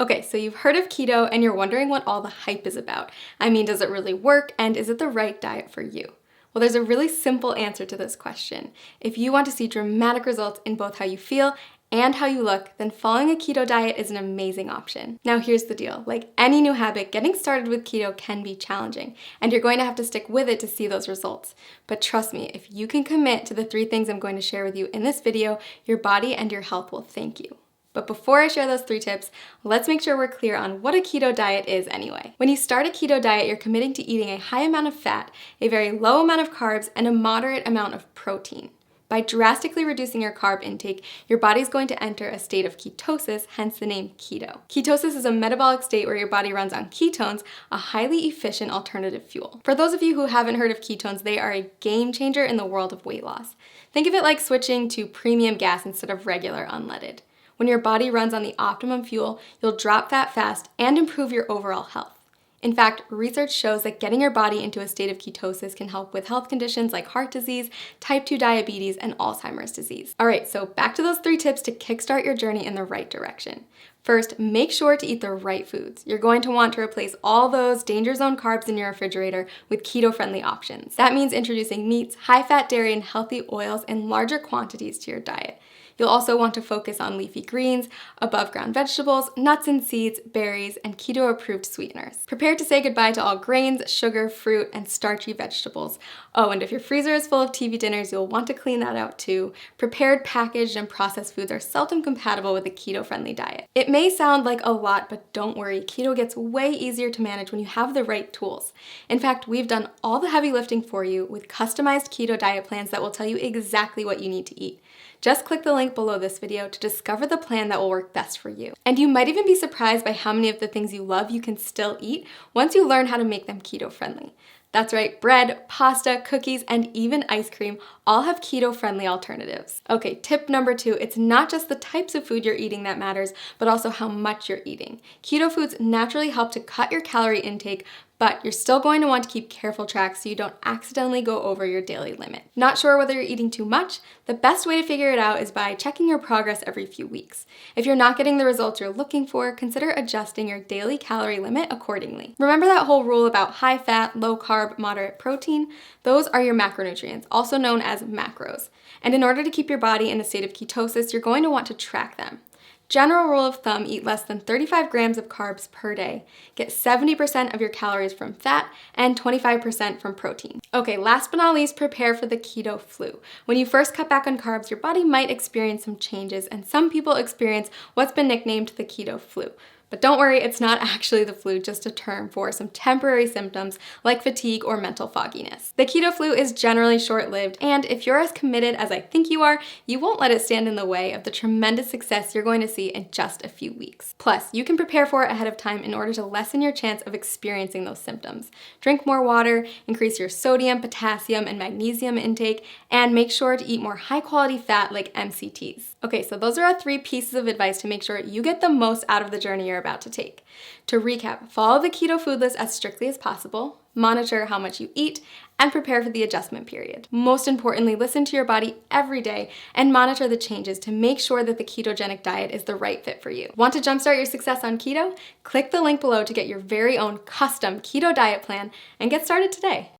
Okay, so you've heard of keto and you're wondering what all the hype is about. I mean, does it really work and is it the right diet for you? Well, there's a really simple answer to this question. If you want to see dramatic results in both how you feel and how you look, then following a keto diet is an amazing option. Now here's the deal, like any new habit, getting started with keto can be challenging, and you're going to have to stick with it to see those results. But trust me, if you can commit to the 3 things I'm going to share with you in this video, your body and your health will thank you. But before I share those 3 tips, let's make sure we're clear on what a keto diet is anyway. When you start a keto diet, you're committing to eating a high amount of fat, a very low amount of carbs, and a moderate amount of protein. By drastically reducing your carb intake, your body's going to enter a state of ketosis, hence the name keto. Ketosis is a metabolic state where your body runs on ketones, a highly efficient alternative fuel. For those of you who haven't heard of ketones, they are a game changer in the world of weight loss. Think of it like switching to premium gas instead of regular unleaded. When your body runs on the optimum fuel, you'll drop fat fast and improve your overall health. In fact, research shows that getting your body into a state of ketosis can help with health conditions like heart disease, type 2 diabetes, and Alzheimer's disease. All right, so back to those 3 tips to kickstart your journey in the right direction. First, make sure to eat the right foods. You're going to want to replace all those danger zone carbs in your refrigerator with keto-friendly options. That means introducing meats, high-fat dairy, and healthy oils in larger quantities to your diet. You'll also want to focus on leafy greens, above-ground vegetables, nuts and seeds, berries, and keto-approved sweeteners. Prepare to say goodbye to all grains, sugar, fruit, and starchy vegetables. Oh, and if your freezer is full of TV dinners, you'll want to clean that out too. Prepared, packaged, and processed foods are seldom compatible with a keto-friendly diet. It may sound like a lot, but don't worry, keto gets way easier to manage when you have the right tools. In fact, we've done all the heavy lifting for you with customized keto diet plans that will tell you exactly what you need to eat. Just click the link below this video to discover the plan that will work best for you. And you might even be surprised by how many of the things you love you can still eat once you learn how to make them keto-friendly. That's right, bread, pasta, cookies, and even ice cream all have keto-friendly alternatives. Okay, tip number 2, it's not just the types of food you're eating that matters, but also how much you're eating. Keto foods naturally help to cut your calorie intake, but you're still going to want to keep careful track so you don't accidentally go over your daily limit. Not sure whether you're eating too much? The best way to figure it out is by checking your progress every few weeks. If you're not getting the results you're looking for, consider adjusting your daily calorie limit accordingly. Remember that whole rule about high fat, low carb, moderate protein? Those are your macronutrients, also known as macros. And in order to keep your body in a state of ketosis, you're going to want to track them. General rule of thumb, eat less than 35 grams of carbs per day. Get 70% of your calories from fat and 25% from protein. Okay, last but not least, prepare for the keto flu. When you first cut back on carbs, your body might experience some changes, and some people experience what's been nicknamed the keto flu. But don't worry, it's not actually the flu, just a term for some temporary symptoms like fatigue or mental fogginess. The keto flu is generally short-lived, and if you're as committed as I think you are, you won't let it stand in the way of the tremendous success you're going to see in just a few weeks. Plus, you can prepare for it ahead of time in order to lessen your chance of experiencing those symptoms. Drink more water, increase your sodium, potassium, and magnesium intake, and make sure to eat more high-quality fat like MCTs. Okay, so those are our 3 pieces of advice to make sure you get the most out of the journey you're about to take. To recap, follow the keto food list as strictly as possible, monitor how much you eat, and prepare for the adjustment period. Most importantly, listen to your body every day and monitor the changes to make sure that the ketogenic diet is the right fit for you. Want to jumpstart your success on keto? Click the link below to get your very own custom keto diet plan and get started today.